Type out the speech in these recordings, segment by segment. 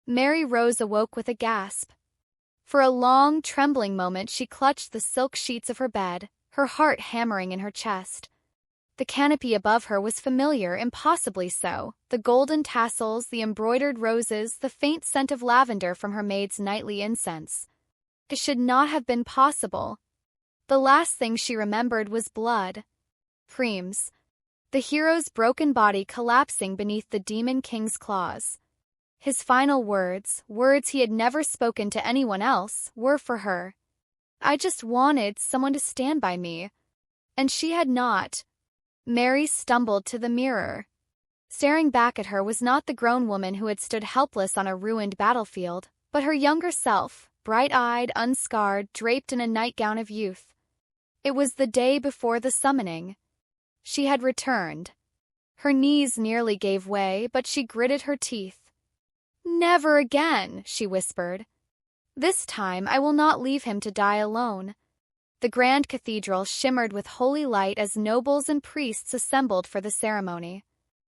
Mary Rose awoke with a gasp. For a long, trembling moment she clutched the silk sheets of her bed, her heart hammering in her chest. The canopy above her was familiar, impossibly so, the golden tassels, the embroidered roses, the faint scent of lavender from her maid's nightly incense. It should not have been possible. The last thing she remembered was blood. Preems. The hero's broken body collapsing beneath the Demon King's claws. His final words, words he had never spoken to anyone else, were for her. I just wanted someone to stand by me. And she had not. Mary stumbled to the mirror. Staring back at her was not the grown woman who had stood helpless on a ruined battlefield, but her younger self, bright-eyed, unscarred, draped in a nightgown of youth. It was the day before the summoning. She had returned. Her knees nearly gave way, but she gritted her teeth. "Never again," she whispered. "This time I will not leave him to die alone." The grand cathedral shimmered with holy light as nobles and priests assembled for the ceremony.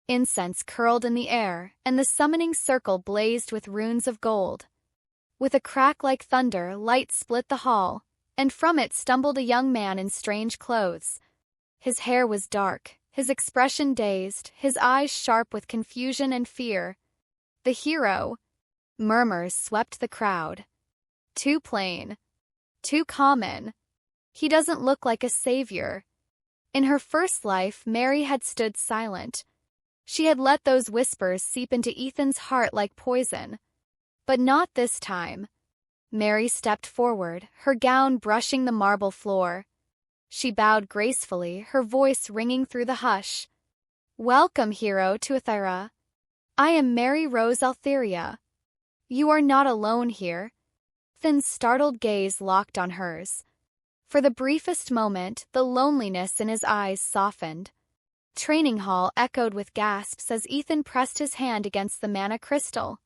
Incense curled in the air, and the summoning circle blazed with runes of gold. With a crack like thunder, light split the hall, and from it stumbled a young man in strange clothes. His hair was dark, his expression dazed, his eyes sharp with confusion and fear. The hero. Murmurs swept the crowd. Too plain. Too common. He doesn't look like a savior. In her first life, Mary had stood silent. She had let those whispers seep into Ethan's heart like poison. But not this time. Mary stepped forward, her gown brushing the marble floor. She bowed gracefully, her voice ringing through the hush. "Welcome, hero, to Ithira. I am Mary Rose Altheria. You are not alone here." Ethan's startled gaze locked on hers. For the briefest moment, the loneliness in his eyes softened. Training hall echoed with gasps as Ethan pressed his hand against the mana crystal.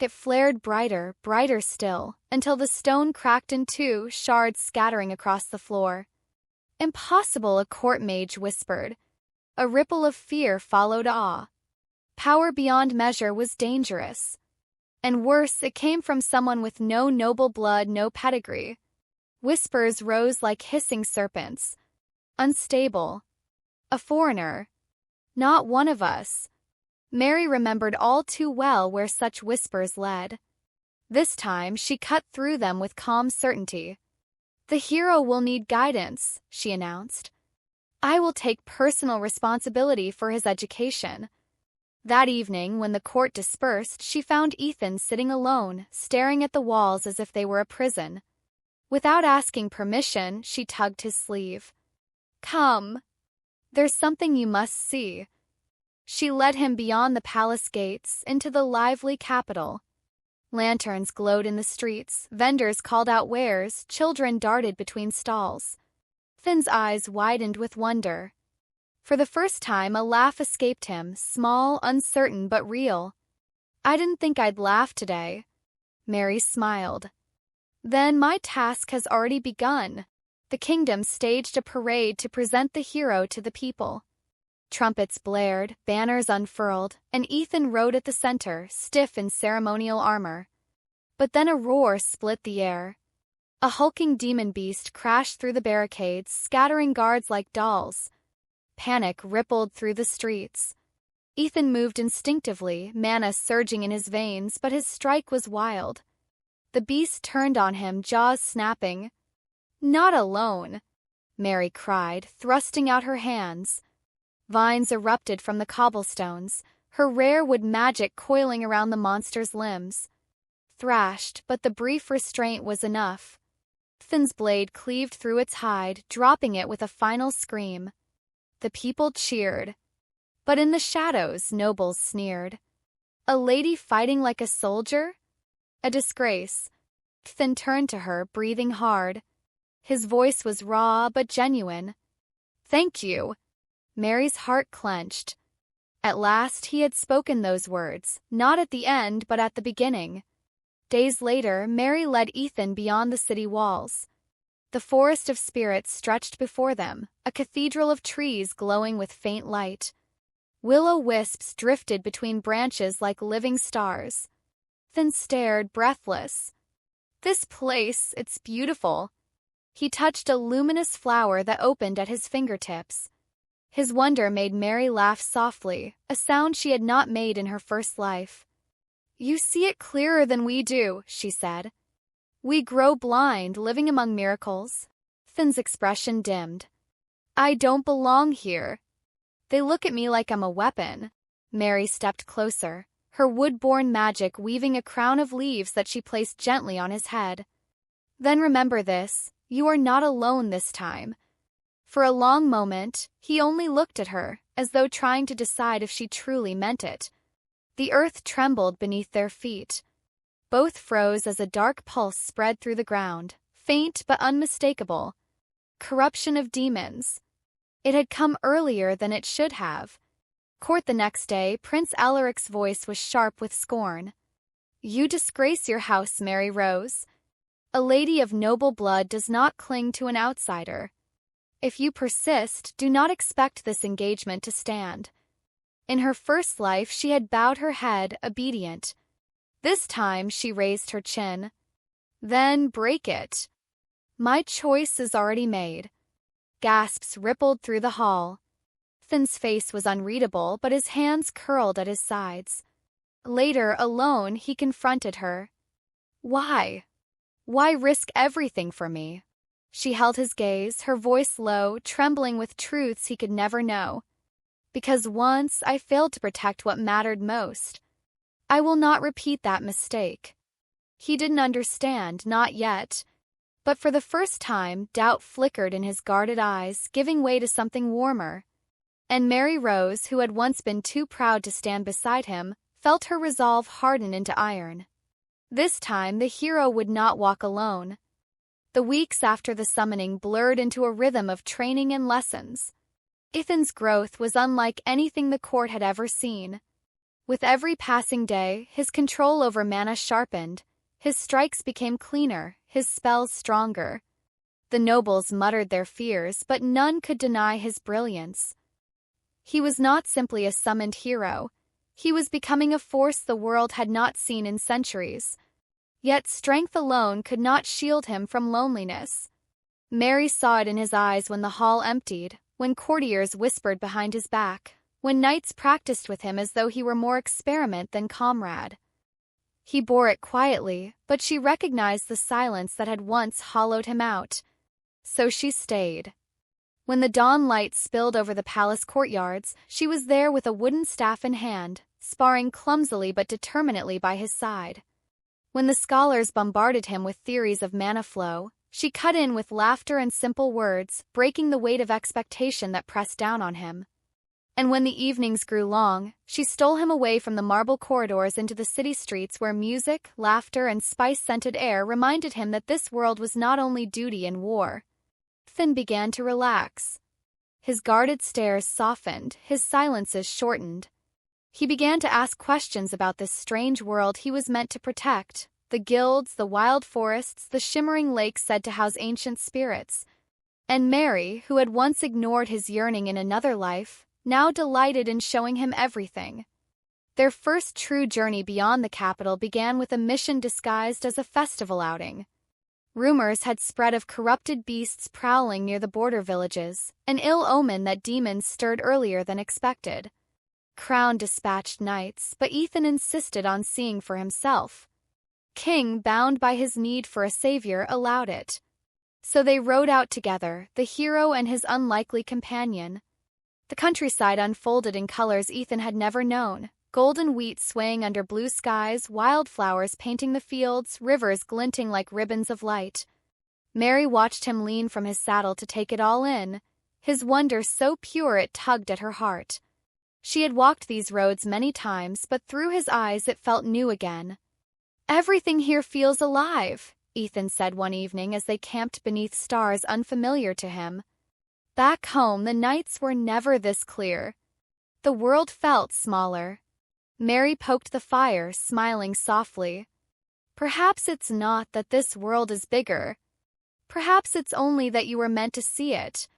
It flared brighter, brighter still, until the stone cracked in two, shards scattering across the floor. "Impossible," a court mage whispered. A ripple of fear followed awe. Power beyond measure was dangerous. And worse, it came from someone with no noble blood, no pedigree. Whispers rose like hissing serpents. Unstable. A foreigner. Not one of us. Mary remembered all too well where such whispers led. This time she cut through them with calm certainty. "The hero will need guidance," she announced. "I will take personal responsibility for his education." That evening, when the court dispersed, she found Ethan sitting alone, staring at the walls as if they were a prison. Without asking permission, she tugged his sleeve. "Come. There's something you must see." She led him beyond the palace gates, into the lively capital. Lanterns glowed in the streets, vendors called out wares, children darted between stalls. Finn's eyes widened with wonder. For the first time, a laugh escaped him, small, uncertain, but real. "I didn't think I'd laugh today." Mary smiled. "Then my task has already begun." The kingdom staged a parade to present the hero to the people. Trumpets blared, banners unfurled, and Ethan rode at the center, stiff in ceremonial armor. But then a roar split the air. A hulking demon beast crashed through the barricades, scattering guards like dolls. Panic rippled through the streets. Ethan moved instinctively, mana surging in his veins, but his strike was wild. The beast turned on him, jaws snapping. "Not alone," Mary cried, thrusting out her hands. Vines erupted from the cobblestones, her rare wood magic coiling around the monster's limbs. Thrashed, but the brief restraint was enough. Ethan's blade cleaved through its hide, dropping it with a final scream. The people cheered. But in the shadows, nobles sneered. A lady fighting like a soldier? A disgrace. Ethan turned to her, breathing hard. His voice was raw but genuine. "Thank you." Mary's heart clenched. At last he had spoken those words, not at the end but at the beginning. Days later, Mary led Ethan beyond the city walls. The forest of spirits stretched before them, a cathedral of trees glowing with faint light. Willow wisps drifted between branches like living stars. Finn stared, breathless. This place, it's beautiful. He touched a luminous flower that opened at his fingertips. His wonder made Mary laugh softly, a sound she had not made in her first life. You see it clearer than we do, she said. We grow blind, living among miracles. Finn's expression dimmed. I don't belong here. They look at me like I'm a weapon. Mary stepped closer, her wood-born magic weaving a crown of leaves that she placed gently on his head. Then remember this, you are not alone this time. For a long moment, he only looked at her, as though trying to decide if she truly meant it. The earth trembled beneath their feet. Both froze as a dark pulse spread through the ground, faint but unmistakable. Corruption of demons. It had come earlier than it should have. Court the next day, Prince Alaric's voice was sharp with scorn. You disgrace your house, Mary Rose. A lady of noble blood does not cling to an outsider. If you persist, do not expect this engagement to stand. In her first life, she had bowed her head, obedient. This time, she raised her chin. Then break it. My choice is already made. Gasps rippled through the hall. Finn's face was unreadable, but his hands curled at his sides. Later, alone, he confronted her. Why? Why risk everything for me? She held his gaze, her voice low, trembling with truths he could never know. Because once I failed to protect what mattered most. I will not repeat that mistake. He didn't understand, not yet. But for the first time, doubt flickered in his guarded eyes, giving way to something warmer. And Mary Rose, who had once been too proud to stand beside him, felt her resolve harden into iron. This time, the hero would not walk alone. The weeks after the summoning blurred into a rhythm of training and lessons. Ethan's growth was unlike anything the court had ever seen. With every passing day, his control over mana sharpened, his strikes became cleaner, his spells stronger. The nobles muttered their fears, but none could deny his brilliance. He was not simply a summoned hero. He was becoming a force the world had not seen in centuries. Yet strength alone could not shield him from loneliness. Mary saw it in his eyes when the hall emptied, when courtiers whispered behind his back, when knights practiced with him as though he were more experiment than comrade. He bore it quietly, but she recognized the silence that had once hollowed him out. So she stayed. When the dawn light spilled over the palace courtyards, she was there with a wooden staff in hand, sparring clumsily but determinately by his side. When the scholars bombarded him with theories of mana flow, she cut in with laughter and simple words, breaking the weight of expectation that pressed down on him. And when the evenings grew long, she stole him away from the marble corridors into the city streets where music, laughter, and spice-scented air reminded him that this world was not only duty and war. Finn began to relax. His guarded stares softened, his silences shortened. He began to ask questions about this strange world he was meant to protect, the guilds, the wild forests, the shimmering lakes said to house ancient spirits. And Mary, who had once ignored his yearning in another life, now delighted in showing him everything. Their first true journey beyond the capital began with a mission disguised as a festival outing. Rumors had spread of corrupted beasts prowling near the border villages, an ill omen that demons stirred earlier than expected. Crown dispatched knights, but Ethan insisted on seeing for himself. King, bound by his need for a savior, allowed it. So they rode out together, the hero and his unlikely companion. The countryside unfolded in colors Ethan had never known. Golden wheat swaying under blue skies, wildflowers painting the fields, rivers glinting like ribbons of light. Mary watched him lean from his saddle to take it all in, his wonder so pure it tugged at her heart. She had walked these roads many times, but through his eyes it felt new again. Everything here feels alive, Ethan said one evening as they camped beneath stars unfamiliar to him. Back home, the nights were never this clear. The world felt smaller. Mary poked the fire, smiling softly. Perhaps it's not that this world is bigger. Perhaps it's only that you were meant to see it.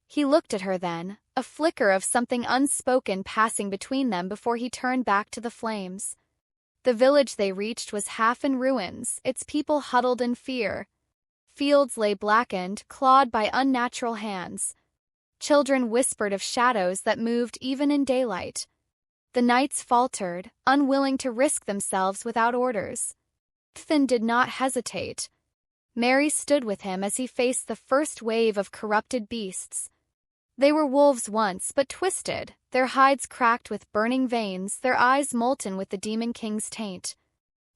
He looked at her then, a flicker of something unspoken passing between them before he turned back to the flames. The village they reached was half in ruins, its people huddled in fear. Fields lay blackened, clawed by unnatural hands. Children whispered of shadows that moved even in daylight. The knights faltered, unwilling to risk themselves without orders. Ethan did not hesitate. Mary stood with him as he faced the first wave of corrupted beasts. They were wolves once, but twisted, their hides cracked with burning veins, their eyes molten with the Demon King's taint.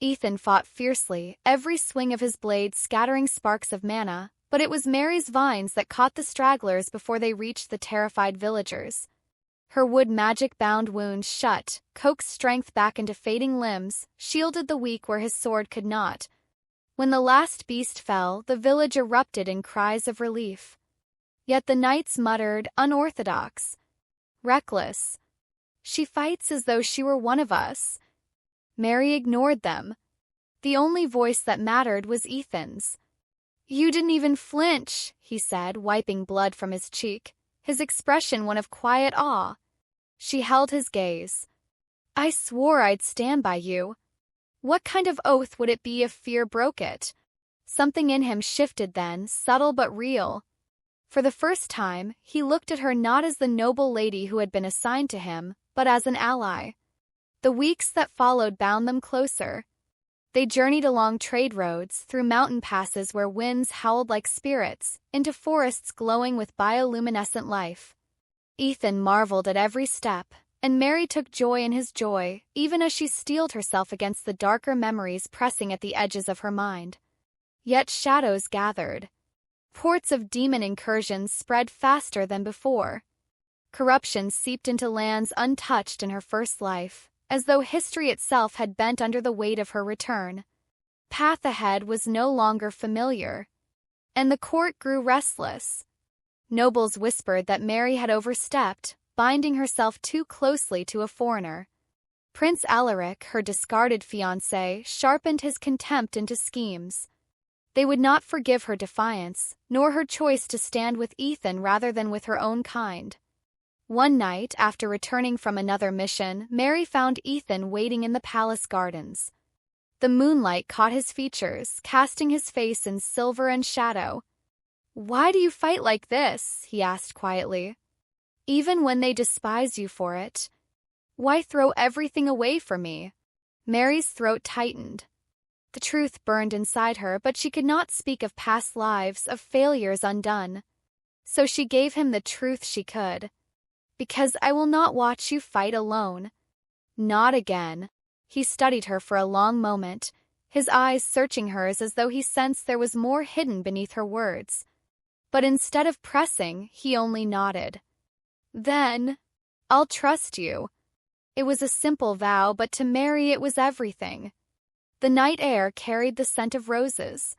Ethan fought fiercely, every swing of his blade scattering sparks of mana, but it was Mary's vines that caught the stragglers before they reached the terrified villagers. Her wood magic-bound wounds shut, coaxed strength back into fading limbs, shielded the weak where his sword could not. When the last beast fell, the village erupted in cries of relief. Yet the knights muttered, unorthodox. Reckless. She fights as though she were one of us. Mary ignored them. The only voice that mattered was Ethan's. You didn't even flinch, he said, wiping blood from his cheek, his expression one of quiet awe. She held his gaze. I swore I'd stand by you. What kind of oath would it be if fear broke it? Something in him shifted then, subtle but real. For the first time, he looked at her not as the noble lady who had been assigned to him, but as an ally. The weeks that followed bound them closer. They journeyed along trade roads, through mountain passes where winds howled like spirits, into forests glowing with bioluminescent life. Ethan marveled at every step, and Mary took joy in his joy, even as she steeled herself against the darker memories pressing at the edges of her mind. Yet shadows gathered. Reports of demon incursions spread faster than before. Corruption seeped into lands untouched in her first life, as though history itself had bent under the weight of her return. Path ahead was no longer familiar, and the court grew restless. Nobles whispered that Mary had overstepped, binding herself too closely to a foreigner. Prince Alaric, her discarded fiancé, sharpened his contempt into schemes. They would not forgive her defiance, nor her choice to stand with Ethan rather than with her own kind. One night, after returning from another mission, Mary found Ethan waiting in the palace gardens. The moonlight caught his features, casting his face in silver and shadow. "Why do you fight like this?" he asked quietly. "Even when they despise you for it. Why throw everything away for me?" Mary's throat tightened. The truth burned inside her, but she could not speak of past lives, of failures undone. So she gave him the truth she could. "Because I will not watch you fight alone." "Not again." He studied her for a long moment, his eyes searching hers as though he sensed there was more hidden beneath her words. But instead of pressing, he only nodded. "Then, I'll trust you." It was a simple vow, but to Mary it was everything. The night air carried the scent of roses.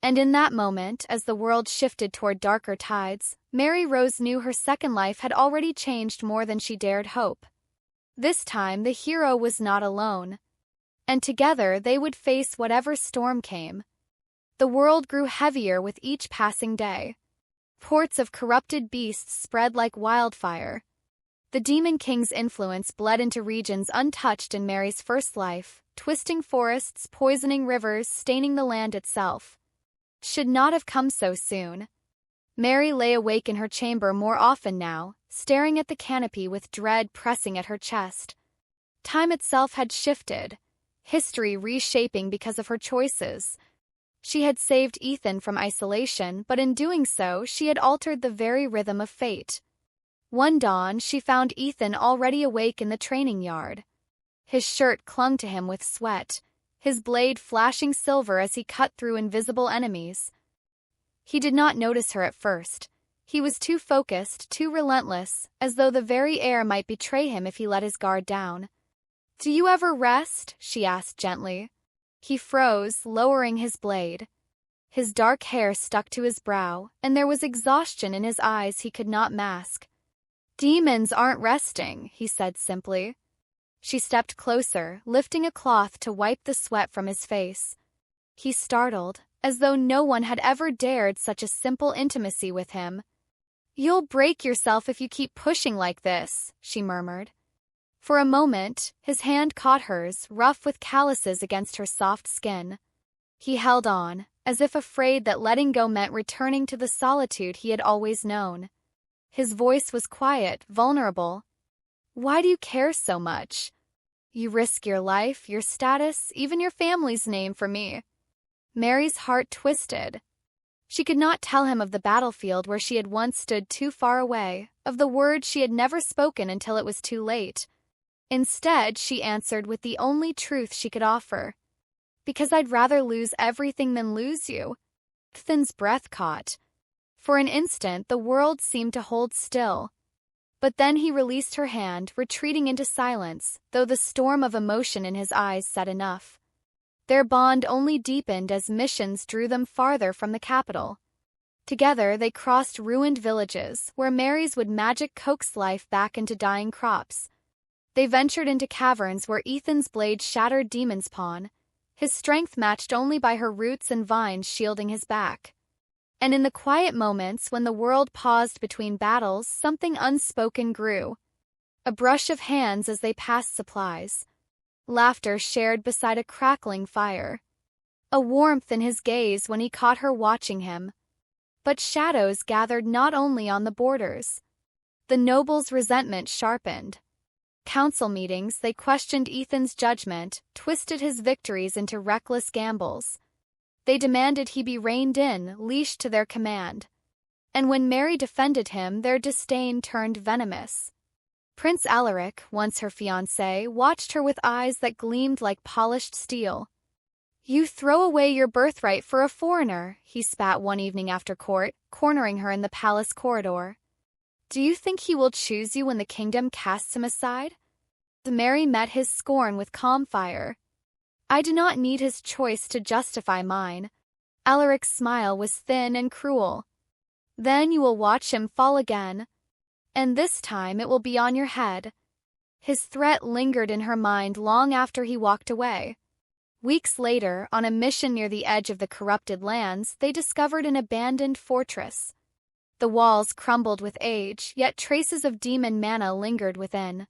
And in that moment, as the world shifted toward darker tides, Mary Rose knew her second life had already changed more than she dared hope. This time, the hero was not alone. And together, they would face whatever storm came. The world grew heavier with each passing day. Reports of corrupted beasts spread like wildfire. The Demon King's influence bled into regions untouched in Mary's first life, twisting forests, poisoning rivers, staining the land itself. It should not have come so soon. Mary lay awake in her chamber more often now, staring at the canopy with dread pressing at her chest. Time itself had shifted, history reshaping because of her choices. She had saved Ethan from isolation, but in doing so, she had altered the very rhythm of fate. One dawn, she found Ethan already awake in the training yard. His shirt clung to him with sweat, his blade flashing silver as he cut through invisible enemies. He did not notice her at first. He was too focused, too relentless, as though the very air might betray him if he let his guard down. "Do you ever rest?" she asked gently. He froze, lowering his blade. His dark hair stuck to his brow, and there was exhaustion in his eyes he could not mask. "Demons aren't resting," he said simply. She stepped closer, lifting a cloth to wipe the sweat from his face. He startled, as though no one had ever dared such a simple intimacy with him. "You'll break yourself if you keep pushing like this," she murmured. For a moment, his hand caught hers, rough with calluses against her soft skin. He held on, as if afraid that letting go meant returning to the solitude he had always known. His voice was quiet, vulnerable. "Why do you care so much? You risk your life, your status, even your family's name for me." Mary's heart twisted. She could not tell him of the battlefield where she had once stood too far away, of the words she had never spoken until it was too late. Instead, she answered with the only truth she could offer. "Because I'd rather lose everything than lose you." Ethan's breath caught. For an instant, the world seemed to hold still. But then he released her hand, retreating into silence, though the storm of emotion in his eyes said enough. Their bond only deepened as missions drew them farther from the capital. Together, they crossed ruined villages, where Mary's would magic coax life back into dying crops. They ventured into caverns where Ethan's blade shattered demons' pawn, his strength matched only by her roots and vines shielding his back. And in the quiet moments when the world paused between battles, something unspoken grew. A brush of hands as they passed supplies. Laughter shared beside a crackling fire. A warmth in his gaze when he caught her watching him. But shadows gathered not only on the borders. The noble's resentment sharpened. Council meetings, they questioned Ethan's judgment, twisted his victories into reckless gambles. They demanded he be reined in, leashed to their command. And when Mary defended him, their disdain turned venomous. Prince Alaric, once her fiancé, watched her with eyes that gleamed like polished steel. "You throw away your birthright for a foreigner," he spat one evening after court, cornering her in the palace corridor. "Do you think he will choose you when the kingdom casts him aside?" Mary met his scorn with calm fire. "I do not need his choice to justify mine." Alaric's smile was thin and cruel. "Then you will watch him fall again. And this time it will be on your head." His threat lingered in her mind long after he walked away. Weeks later, on a mission near the edge of the corrupted lands, they discovered an abandoned fortress. The walls crumbled with age, yet traces of demon mana lingered within.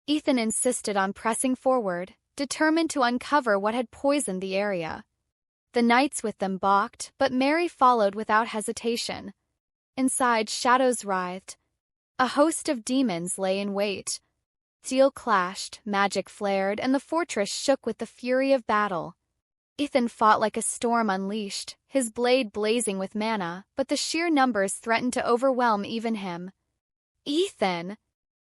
Ethan insisted on pressing forward, determined to uncover what had poisoned the area. The knights with them balked, but Mary followed without hesitation. Inside, shadows writhed. A host of demons lay in wait. Steel clashed, magic flared, and the fortress shook with the fury of battle. Ethan fought like a storm unleashed, his blade blazing with mana, but the sheer numbers threatened to overwhelm even him. "Ethan!"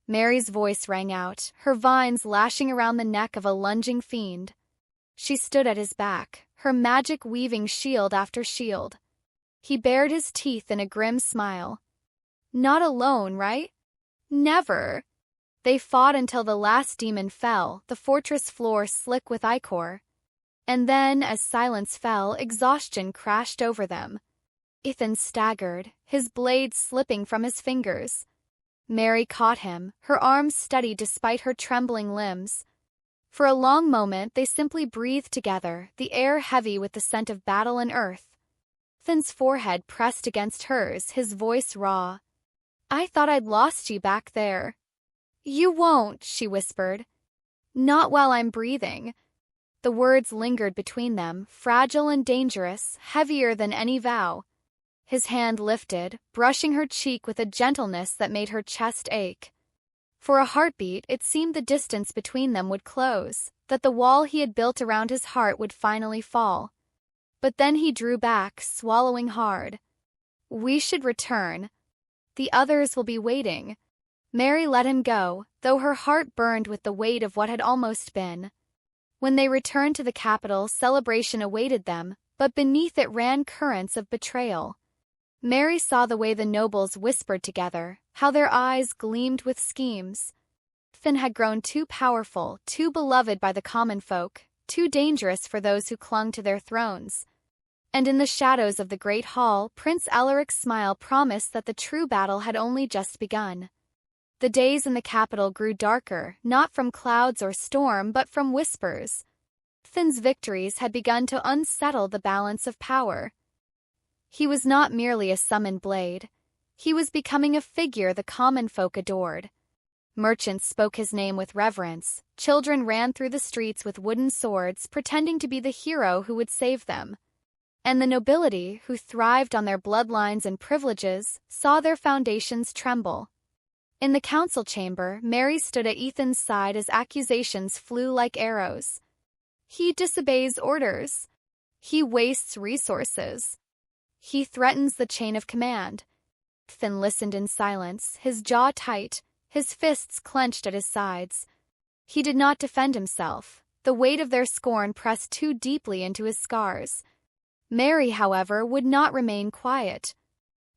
Mary's voice rang out, her vines lashing around the neck of a lunging fiend. She stood at his back, her magic weaving shield after shield. He bared his teeth in a grim smile. "Not alone, right?" "Never." They fought until the last demon fell, the fortress floor slick with ichor. And then, as silence fell, exhaustion crashed over them. Ethan staggered, his blade slipping from his fingers. Mary caught him, her arms steady despite her trembling limbs. For a long moment, they simply breathed together, the air heavy with the scent of battle and earth. Ethan's forehead pressed against hers, his voice raw. "I thought I'd lost you back there." "You won't," she whispered. "Not while I'm breathing." The words lingered between them, fragile and dangerous, heavier than any vow. His hand lifted, brushing her cheek with a gentleness that made her chest ache. For a heartbeat, it seemed the distance between them would close, that the wall he had built around his heart would finally fall. But then he drew back, swallowing hard. "We should return. The others will be waiting." Mary let him go, though her heart burned with the weight of what had almost been. When they returned to the capital, celebration awaited them, but beneath it ran currents of betrayal. Mary saw the way the nobles whispered together, how their eyes gleamed with schemes. Ethan had grown too powerful, too beloved by the common folk, too dangerous for those who clung to their thrones. And in the shadows of the great hall, Prince Alaric's smile promised that the true battle had only just begun. The days in the capital grew darker, not from clouds or storm, but from whispers. Ethan's victories had begun to unsettle the balance of power. He was not merely a summoned blade. He was becoming a figure the common folk adored. Merchants spoke his name with reverence. Children ran through the streets with wooden swords, pretending to be the hero who would save them. And the nobility, who thrived on their bloodlines and privileges, saw their foundations tremble. In the council chamber, Mary stood at Ethan's side as accusations flew like arrows. He disobeys orders. He wastes resources. He threatens the chain of command. Ethan listened in silence, his jaw tight, his fists clenched at his sides. He did not defend himself. The weight of their scorn pressed too deeply into his scars. Mary, however, would not remain quiet.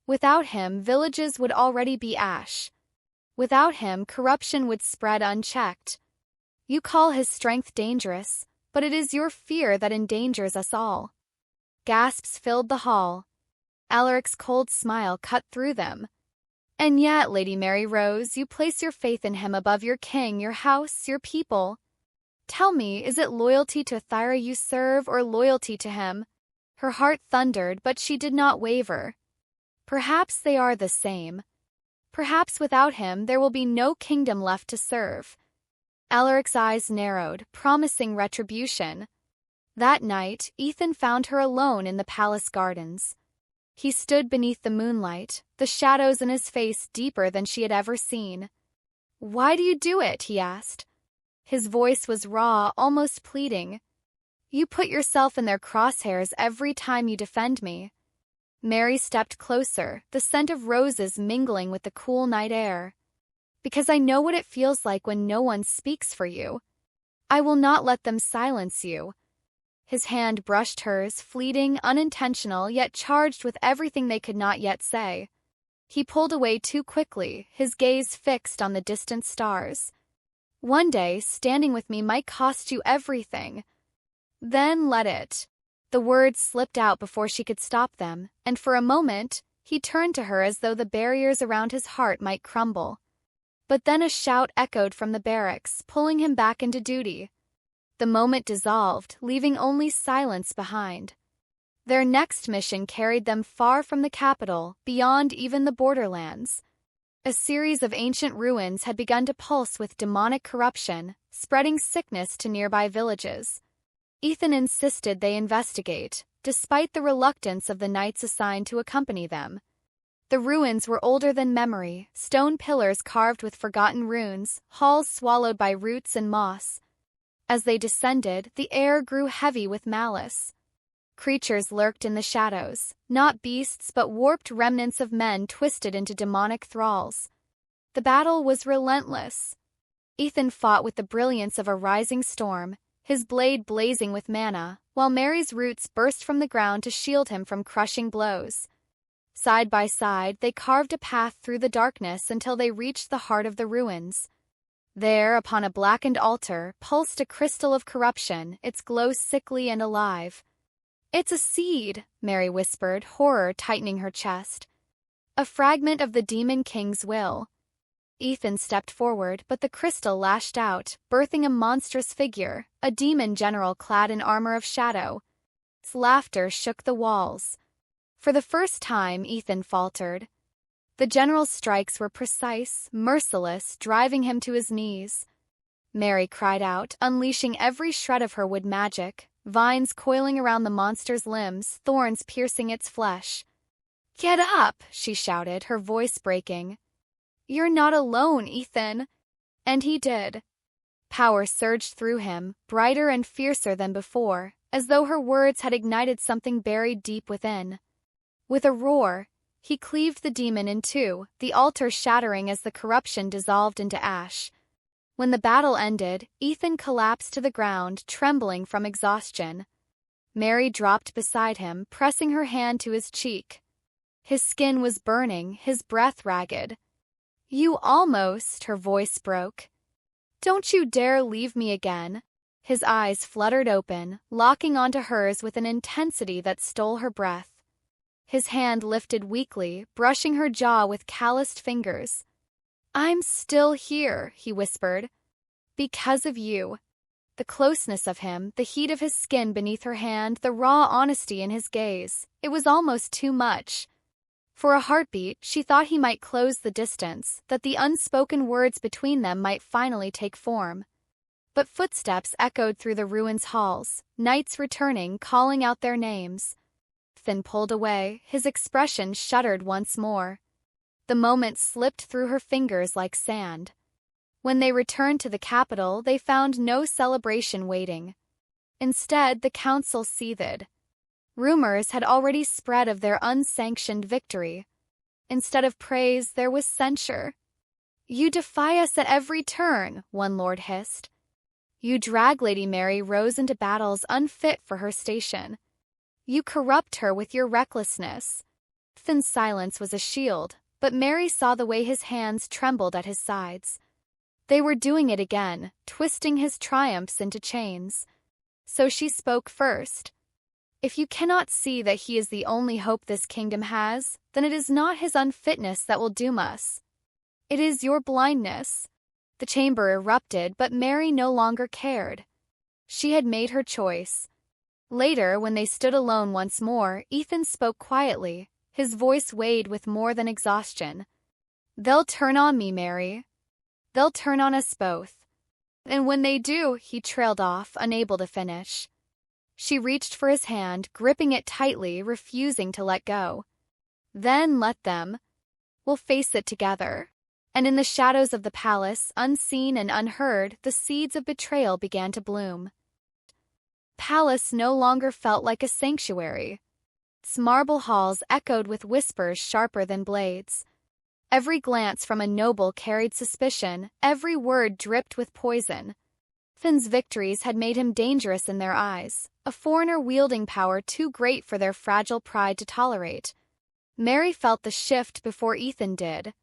Without him, villages would already be ash. Without him, corruption would spread unchecked. You call his strength dangerous, but it is your fear that endangers us all. Gasps filled the hall. Alaric's cold smile cut through them. And yet, Lady Mary Rose, you place your faith in him above your king, your house, your people. Tell me, is it loyalty to Thyra you serve, or loyalty to him? Her heart thundered, but she did not waver. Perhaps they are the same. Perhaps without him there will be no kingdom left to serve. Alaric's eyes narrowed, promising retribution. That night, Ethan found her alone in the palace gardens. He stood beneath the moonlight, the shadows in his face deeper than she had ever seen. "Why do you do it?" he asked. His voice was raw, almost pleading. "You put yourself in their crosshairs every time you defend me." Mary stepped closer, the scent of roses mingling with the cool night air. "Because I know what it feels like when no one speaks for you. I will not let them silence you." His hand brushed hers, fleeting, unintentional, yet charged with everything they could not yet say. He pulled away too quickly, his gaze fixed on the distant stars. "One day, standing with me might cost you everything. Then let it." The words slipped out before she could stop them, and for a moment, he turned to her as though the barriers around his heart might crumble. But then a shout echoed from the barracks, pulling him back into duty. The moment dissolved, leaving only silence behind. Their next mission carried them far from the capital, beyond even the borderlands. A series of ancient ruins had begun to pulse with demonic corruption, spreading sickness to nearby villages. Ethan insisted they investigate, despite the reluctance of the knights assigned to accompany them. The ruins were older than memory, stone pillars carved with forgotten runes, halls swallowed by roots and moss. As they descended, the air grew heavy with malice. Creatures lurked in the shadows, not beasts but warped remnants of men twisted into demonic thralls. The battle was relentless. Ethan fought with the brilliance of a rising storm, his blade blazing with mana, while Mary's roots burst from the ground to shield him from crushing blows. Side by side, they carved a path through the darkness until they reached the heart of the ruins. There, upon a blackened altar, pulsed a crystal of corruption, its glow sickly and alive. "It's a seed," Mary whispered, horror tightening her chest. "A fragment of the Demon King's will." Ethan stepped forward, but the crystal lashed out, birthing a monstrous figure, a demon general clad in armor of shadow. Its laughter shook the walls. For the first time, Ethan faltered. The general's strikes were precise, merciless, driving him to his knees. Mary cried out, unleashing every shred of her wood magic, vines coiling around the monster's limbs, thorns piercing its flesh. "Get up!" she shouted, her voice breaking. "You're not alone, Ethan." And he did. Power surged through him, brighter and fiercer than before, as though her words had ignited something buried deep within. With a roar, he cleaved the demon in two, the altar shattering as the corruption dissolved into ash. When the battle ended, Ethan collapsed to the ground, trembling from exhaustion. Mary dropped beside him, pressing her hand to his cheek. His skin was burning, his breath ragged. "You almost," her voice broke. "Don't you dare leave me again." His eyes fluttered open, locking onto hers with an intensity that stole her breath. His hand lifted weakly, brushing her jaw with calloused fingers. "I'm still here," he whispered. "Because of you." The closeness of him, the heat of his skin beneath her hand, the raw honesty in his gaze. It was almost too much. For a heartbeat, she thought he might close the distance, that the unspoken words between them might finally take form. But footsteps echoed through the ruins' halls, knights returning, calling out their names. Ethan pulled away, his expression shuddered once more. The moment slipped through her fingers like sand. When they returned to the capital, they found no celebration waiting. Instead, the council seethed. Rumors had already spread of their unsanctioned victory. Instead of praise, there was censure. "You defy us at every turn," one lord hissed. "You drag Lady Mary Rose into battles unfit for her station. You corrupt her with your recklessness." Ethan's silence was a shield, but Mary saw the way his hands trembled at his sides. They were doing it again, twisting his triumphs into chains. So she spoke first. "If you cannot see that he is the only hope this kingdom has, then it is not his unfitness that will doom us. It is your blindness." The chamber erupted, but Mary no longer cared. She had made her choice. Later, when they stood alone once more, Ethan spoke quietly, his voice weighed with more than exhaustion. "They'll turn on me, Mary. They'll turn on us both. And when they do," he trailed off, unable to finish. She reached for his hand, gripping it tightly, refusing to let go. "Then let them. We'll face it together." And in the shadows of the palace, unseen and unheard, the seeds of betrayal began to bloom. Palace no longer felt like a sanctuary. Its marble halls echoed with whispers sharper than blades. Every glance from a noble carried suspicion, every word dripped with poison. Finn's victories had made him dangerous in their eyes, a foreigner wielding power too great for their fragile pride to tolerate. Mary felt the shift before Ethan did.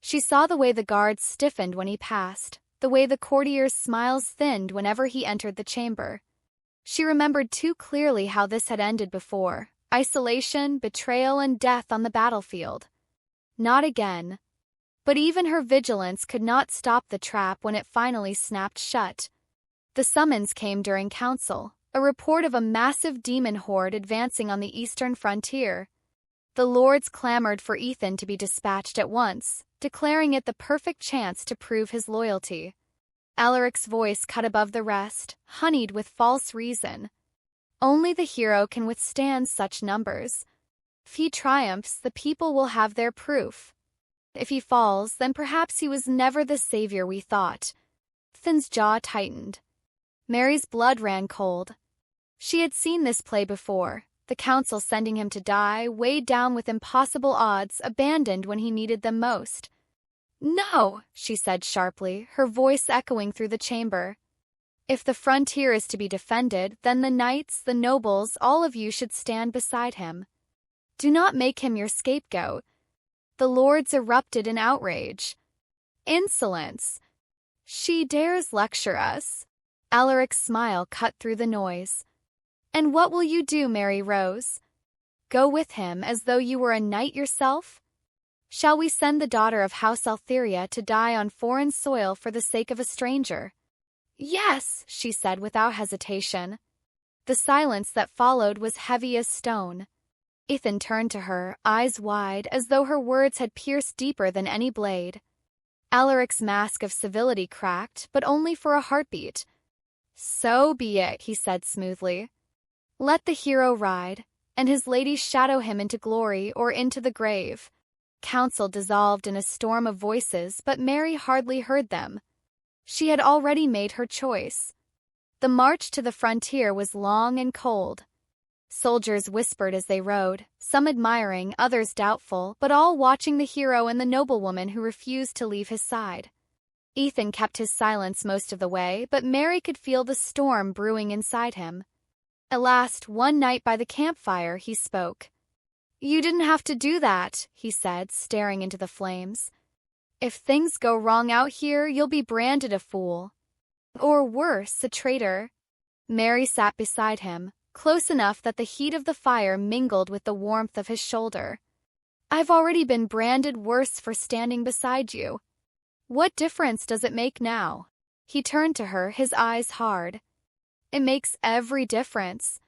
She saw the way the guards stiffened when he passed, the way the courtiers' smiles thinned whenever he entered the chamber. She remembered too clearly how this had ended before: isolation, betrayal, and death on the battlefield. Not again. But even her vigilance could not stop the trap when it finally snapped shut. The summons came during council, a report of a massive demon horde advancing on the eastern frontier. The lords clamored for Ethan to be dispatched at once, declaring it the perfect chance to prove his loyalty. Alaric's voice cut above the rest, honeyed with false reason. Only the hero can withstand such numbers. If he triumphs, the people will have their proof. If he falls, then perhaps he was never the savior we thought. Ethan's jaw tightened. Mary's blood ran cold. She had seen this play before, the council sending him to die, weighed down with impossible odds, abandoned when he needed them most. "No," she said sharply, her voice echoing through the chamber. "If the frontier is to be defended, then the knights, the nobles, all of you should stand beside him. Do not make him your scapegoat." The lords erupted in outrage. "Insolence! She dares lecture us." Alaric's smile cut through the noise. "And what will you do, Mary Rose? Go with him as though you were a knight yourself? Shall we send the daughter of House Altheria to die on foreign soil for the sake of a stranger?" "Yes," she said without hesitation. The silence that followed was heavy as stone. Ethan turned to her, eyes wide, as though her words had pierced deeper than any blade. Alaric's mask of civility cracked, but only for a heartbeat. "So be it," he said smoothly. "Let the hero ride, and his lady shadow him into glory or into the grave." Council dissolved in a storm of voices, but Mary hardly heard them. She had already made her choice. The march to the frontier was long and cold. Soldiers whispered as they rode, some admiring, others doubtful, but all watching the hero and the noblewoman who refused to leave his side. Ethan kept his silence most of the way, but Mary could feel the storm brewing inside him. At last, one night by the campfire, he spoke. "You didn't have to do that," he said, staring into the flames. "If things go wrong out here, you'll be branded a fool. Or worse, a traitor." Mary sat beside him, close enough that the heat of the fire mingled with the warmth of his shoulder. "I've already been branded worse for standing beside you. What difference does it make now?" He turned to her, his eyes hard. "It makes every difference.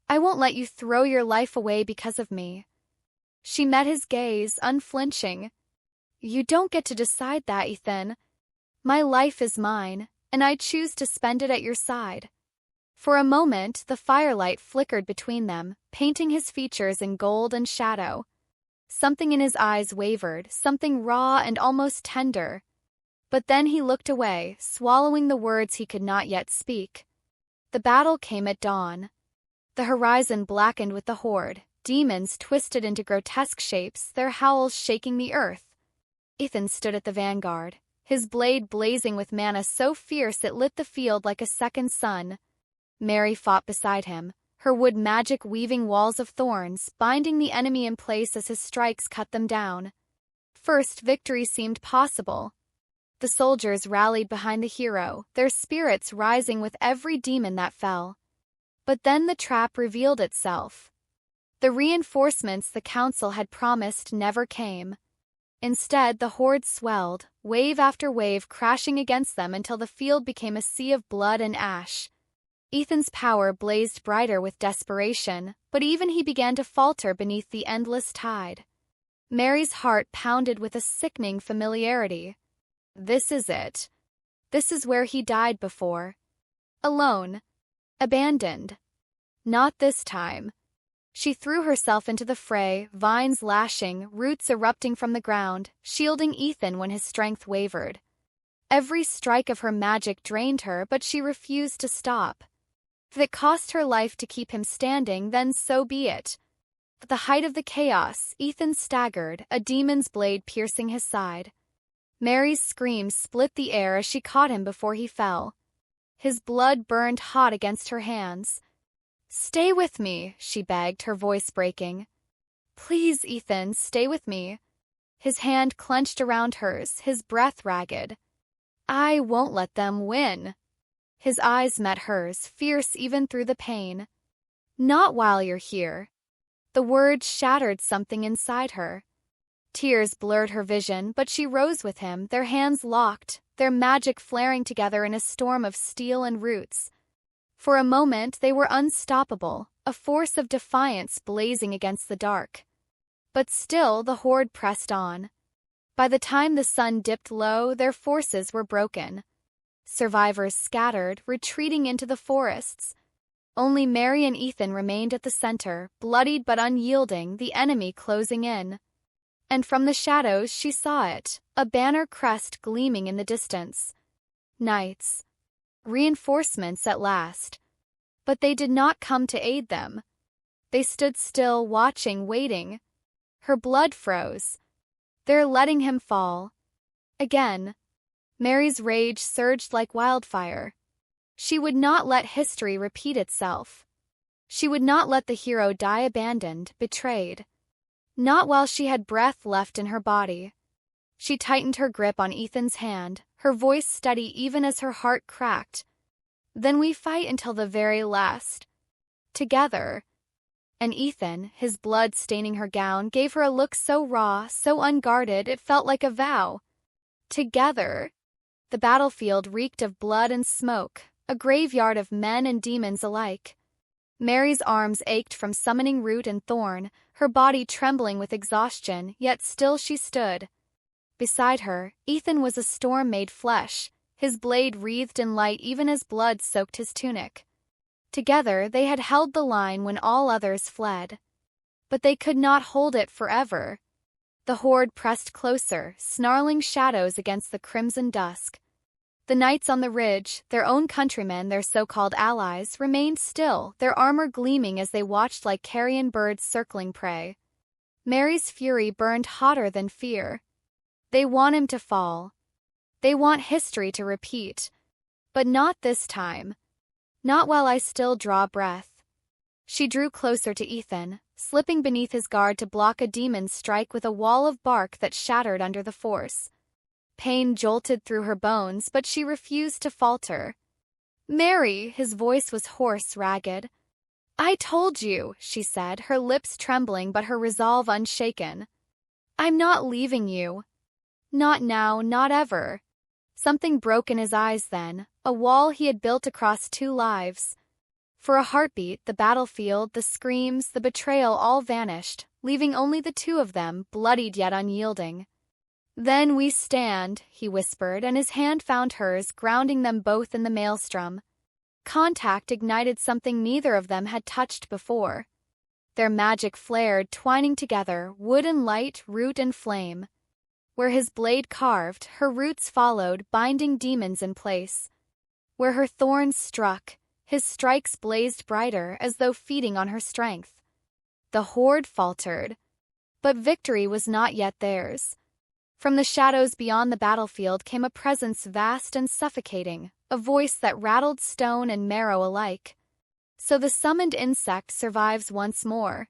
I won't let you throw your life away because of me. She met his gaze, unflinching. You don't get to decide that, Ethan. My life is mine, and I choose to spend it at your side. For a moment, the firelight flickered between them, painting his features in gold and shadow. Something in his eyes wavered, something raw and almost tender. But then he looked away, swallowing the words he could not yet speak. The battle came at dawn. The horizon blackened with the horde, demons twisted into grotesque shapes, their howls shaking the earth. Ethan stood at the vanguard, his blade blazing with mana so fierce it lit the field like a second sun. Mary fought beside him, her wood magic weaving walls of thorns, binding the enemy in place as his strikes cut them down. First, victory seemed possible. The soldiers rallied behind the hero, their spirits rising with every demon that fell. But then the trap revealed itself. The reinforcements the council had promised never came. Instead, the horde swelled, wave after wave crashing against them until the field became a sea of blood and ash. Ethan's power blazed brighter with desperation, but even he began to falter beneath the endless tide. Mary's heart pounded with a sickening familiarity. This is it. This is where he died before. Alone. Abandoned. Not this time. She threw herself into the fray, vines lashing, roots erupting from the ground, shielding Ethan when his strength wavered. Every strike of her magic drained her, but she refused to stop. If it cost her life to keep him standing, then so be it. At the height of the chaos, Ethan staggered, a demon's blade piercing his side. Mary's screams split the air as she caught him before he fell. His blood burned hot against her hands. "Stay with me," she begged, her voice breaking. "Please, Ethan, stay with me." His hand clenched around hers, his breath ragged. "I won't let them win." His eyes met hers, fierce even through the pain. "Not while you're here." The words shattered something inside her. Tears blurred her vision, but she rose with him, their hands locked, their magic flaring together in a storm of steel and roots. For a moment, they were unstoppable, a force of defiance blazing against the dark. But still, the horde pressed on. By the time the sun dipped low, their forces were broken. Survivors scattered, retreating into the forests. Only Mary and Ethan remained at the center, bloodied but unyielding, the enemy closing in. And from the shadows she saw it, a banner crest gleaming in the distance. Knights. Reinforcements at last. But they did not come to aid them. They stood still, watching, waiting. Her blood froze. They're letting him fall. Again. Mary's rage surged like wildfire. She would not let history repeat itself. She would not let the hero die abandoned, betrayed. Not while she had breath left in her body. She tightened her grip on Ethan's hand, her voice steady even as her heart cracked. "Then we fight until the very last. Together." And Ethan, his blood staining her gown, gave her a look so raw, so unguarded, it felt like a vow. Together. The battlefield reeked of blood and smoke, a graveyard of men and demons alike. Mary's arms ached from summoning root and thorn, her body trembling with exhaustion, yet still she stood. Beside her, Ethan was a storm made flesh, his blade wreathed in light even as blood soaked his tunic. Together they had held the line when all others fled. But they could not hold it forever. The horde pressed closer, snarling shadows against the crimson dusk. The knights on the ridge, their own countrymen, their so-called allies, remained still, their armor gleaming as they watched like carrion birds circling prey. Mary's fury burned hotter than fear. They want him to fall. They want history to repeat. But not this time. Not while I still draw breath. She drew closer to Ethan, slipping beneath his guard to block a demon's strike with a wall of bark that shattered under the force. Pain jolted through her bones, but she refused to falter. "Mary," his voice was hoarse, ragged. "I told you," she said, her lips trembling but her resolve unshaken. "I'm not leaving you. Not now, not ever." Something broke in his eyes then, a wall he had built across 2 lives. For a heartbeat, the battlefield, the screams, the betrayal all vanished, leaving only the two of them, bloodied yet unyielding. "Then we stand," he whispered, and his hand found hers, grounding them both in the maelstrom. Contact ignited something neither of them had touched before. Their magic flared, twining together, wood and light, root and flame. Where his blade carved, her roots followed, binding demons in place. Where her thorns struck, his strikes blazed brighter, as though feeding on her strength. The horde faltered. But victory was not yet theirs. From the shadows beyond the battlefield came a presence vast and suffocating, a voice that rattled stone and marrow alike. So the summoned insect survives once more.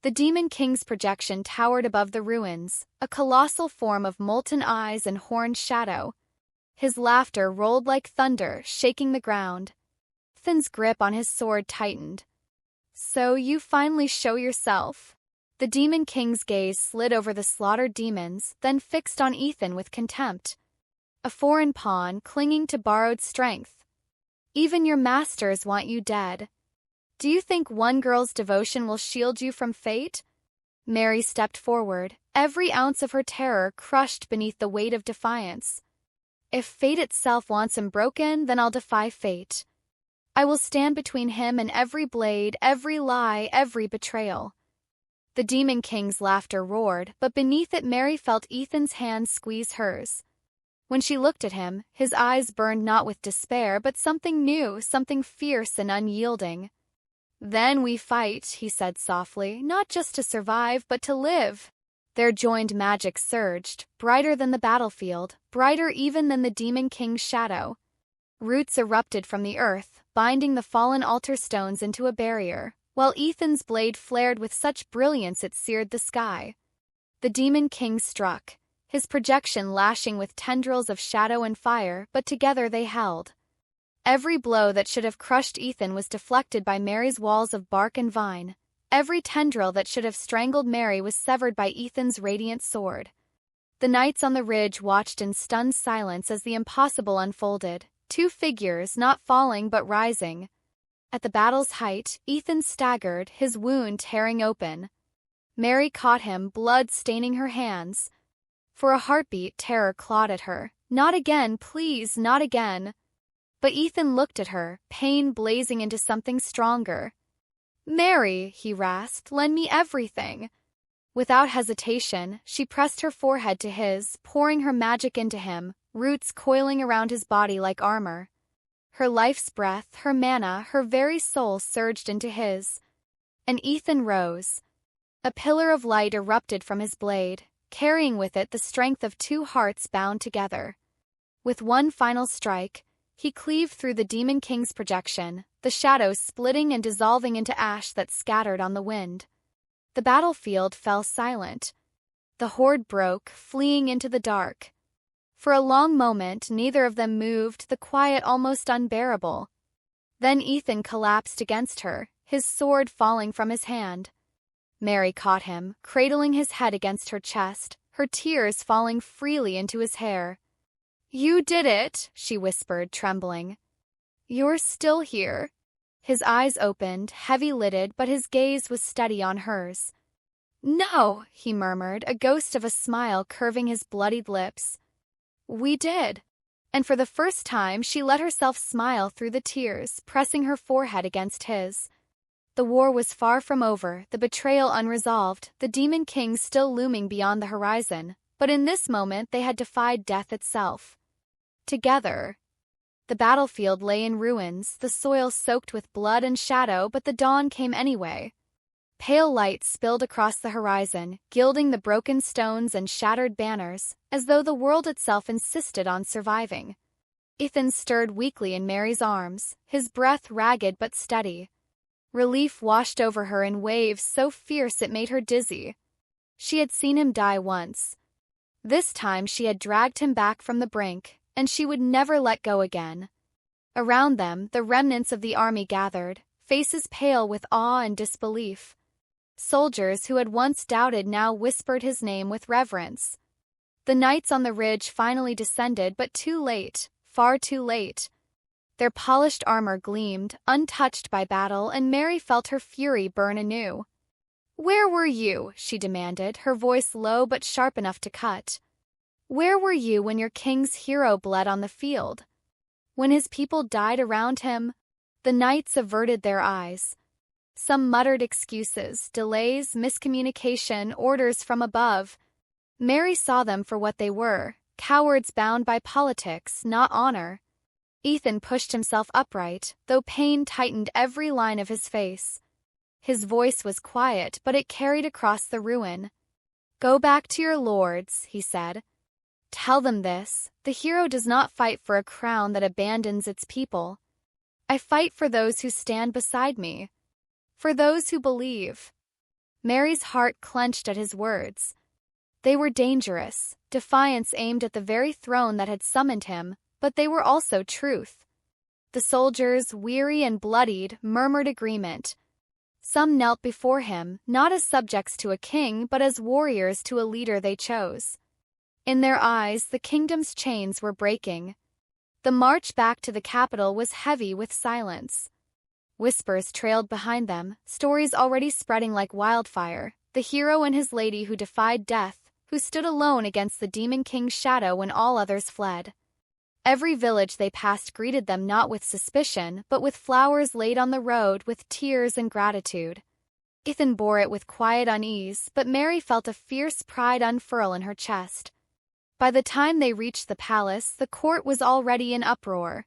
The Demon King's projection towered above the ruins, a colossal form of molten eyes and horned shadow. His laughter rolled like thunder, shaking the ground. Ethan's grip on his sword tightened. "So you finally show yourself." The Demon King's gaze slid over the slaughtered demons, then fixed on Ethan with contempt. "A foreign pawn clinging to borrowed strength. Even your masters want you dead. Do you think one girl's devotion will shield you from fate?" Mary stepped forward, every ounce of her terror crushed beneath the weight of defiance. "If fate itself wants him broken, then I'll defy fate. I will stand between him and every blade, every lie, every betrayal." The Demon King's laughter roared, but beneath it Mary felt Ethan's hand squeeze hers. When she looked at him, his eyes burned not with despair, but something new, something fierce and unyielding. "Then we fight," he said softly, "not just to survive, but to live." Their joined magic surged, brighter than the battlefield, brighter even than the Demon King's shadow. Roots erupted from the earth, binding the fallen altar stones into a barrier, while Ethan's blade flared with such brilliance it seared the sky. The Demon King struck, his projection lashing with tendrils of shadow and fire, but together they held. Every blow that should have crushed Ethan was deflected by Mary's walls of bark and vine. Every tendril that should have strangled Mary was severed by Ethan's radiant sword. The knights on the ridge watched in stunned silence as the impossible unfolded, two figures not falling but rising. At the battle's height, Ethan staggered, his wound tearing open. Mary caught him, blood staining her hands. For a heartbeat, terror clawed at her. "Not again, please, not again." But Ethan looked at her, pain blazing into something stronger. "Mary," he rasped, "lend me everything." Without hesitation, she pressed her forehead to his, pouring her magic into him, roots coiling around his body like armor. Her life's breath, her mana, her very soul surged into his. And Ethan rose. A pillar of light erupted from his blade, carrying with it the strength of two hearts bound together. With one final strike, he cleaved through the Demon King's projection, the shadows splitting and dissolving into ash that scattered on the wind. The battlefield fell silent. The horde broke, fleeing into the dark. For a long moment, neither of them moved, the quiet almost unbearable. Then Ethan collapsed against her, his sword falling from his hand. Mary caught him, cradling his head against her chest, her tears falling freely into his hair. "You did it," she whispered, trembling. "You're still here." His eyes opened, heavy-lidded, but his gaze was steady on hers. "No," he murmured, a ghost of a smile curving his bloodied lips. "We did." And for the first time she let herself smile through the tears, pressing her forehead against his. The war was far from over, the betrayal unresolved, the Demon King still looming beyond the horizon, but in this moment they had defied death itself. Together. The battlefield lay in ruins, the soil soaked with blood and shadow, but the dawn came anyway. Pale light spilled across the horizon, gilding the broken stones and shattered banners, as though the world itself insisted on surviving. Ethan stirred weakly in Mary's arms, his breath ragged but steady. Relief washed over her in waves so fierce it made her dizzy. She had seen him die once. This time she had dragged him back from the brink, and she would never let go again. Around them, the remnants of the army gathered, faces pale with awe and disbelief. Soldiers who had once doubted now whispered his name with reverence. The knights on the ridge finally descended, but too late, far too late. Their polished armor gleamed, untouched by battle, and Mary felt her fury burn anew. "Where were you?" she demanded, her voice low but sharp enough to cut. "Where were you when your king's hero bled on the field? When his people died around him?" The knights averted their eyes. Some muttered excuses, delays, miscommunication, orders from above. Mary saw them for what they were, cowards bound by politics, not honor. Ethan pushed himself upright, though pain tightened every line of his face. His voice was quiet, but it carried across the ruin. "Go back to your lords," he said. "Tell them this: the hero does not fight for a crown that abandons its people. I fight for those who stand beside me. For those who believe." Mary's heart clenched at his words. They were dangerous, defiance aimed at the very throne that had summoned him, but they were also truth. The soldiers, weary and bloodied, murmured agreement. Some knelt before him, not as subjects to a king, but as warriors to a leader they chose. In their eyes, the kingdom's chains were breaking. The march back to the capital was heavy with silence. Whispers trailed behind them, stories already spreading like wildfire. The hero and his lady who defied death, who stood alone against the demon king's shadow when all others fled. Every village they passed greeted them not with suspicion, but with flowers laid on the road, with tears and gratitude. Ethan bore it with quiet unease, but Mary felt a fierce pride unfurl in her chest. By the time they reached the palace, the court was already in uproar.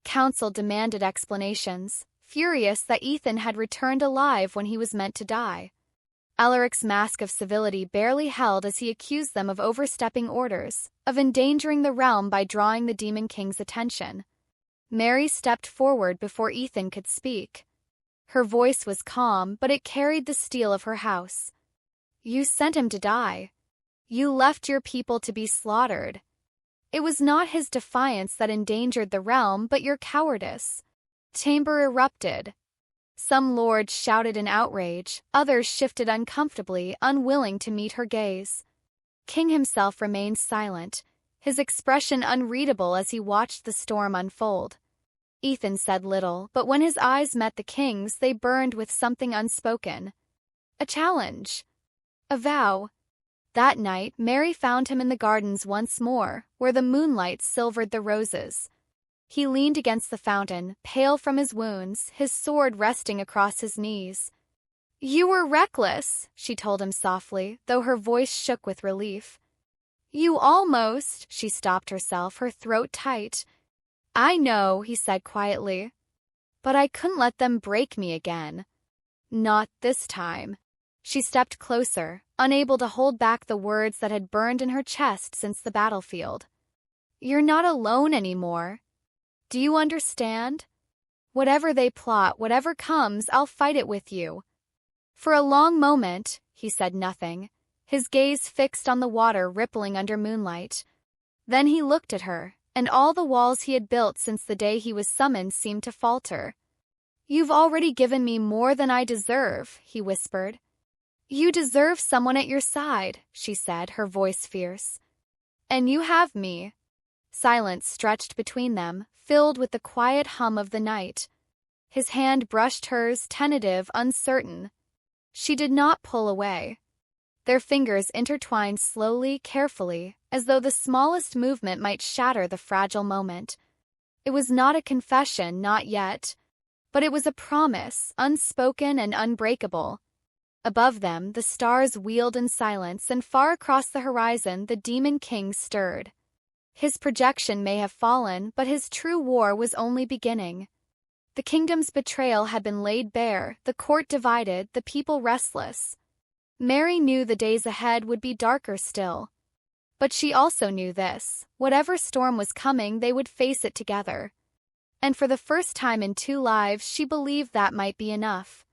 Council demanded explanations, furious that Ethan had returned alive when he was meant to die. Alaric's mask of civility barely held as he accused them of overstepping orders, of endangering the realm by drawing the demon king's attention. Mary stepped forward before Ethan could speak. Her voice was calm, but it carried the steel of her house. "You sent him to die. You left your people to be slaughtered. It was not his defiance that endangered the realm, but your cowardice." Chamber erupted. Some lords shouted in outrage, others shifted uncomfortably, unwilling to meet her gaze. King himself remained silent, his expression unreadable as he watched the storm unfold. Ethan said little, but when his eyes met the king's, they burned with something unspoken. A challenge. A vow. That night, Mary found him in the gardens once more, where the moonlight silvered the roses. He leaned against the fountain, pale from his wounds, his sword resting across his knees. "You were reckless," she told him softly, though her voice shook with relief. "You almost—" She stopped herself, her throat tight. "I know," he said quietly. "But I couldn't let them break me again. Not this time." She stepped closer, unable to hold back the words that had burned in her chest since the battlefield. "You're not alone anymore. Do you understand? Whatever they plot, whatever comes, I'll fight it with you." For a long moment, he said nothing, his gaze fixed on the water rippling under moonlight. Then he looked at her, and all the walls he had built since the day he was summoned seemed to falter. "You've already given me more than I deserve," he whispered. "You deserve someone at your side," she said, her voice fierce. "And you have me." Silence stretched between them, filled with the quiet hum of the night. His hand brushed hers, tentative, uncertain. She did not pull away. Their fingers intertwined slowly, carefully, as though the smallest movement might shatter the fragile moment. It was not a confession, not yet, but it was a promise, unspoken and unbreakable. Above them, the stars wheeled in silence, and far across the horizon, the demon king stirred. His projection may have fallen, but his true war was only beginning. The kingdom's betrayal had been laid bare, the court divided, the people restless. Mary knew the days ahead would be darker still. But she also knew this: whatever storm was coming, they would face it together. And for the first time in 2 lives, she believed that might be enough.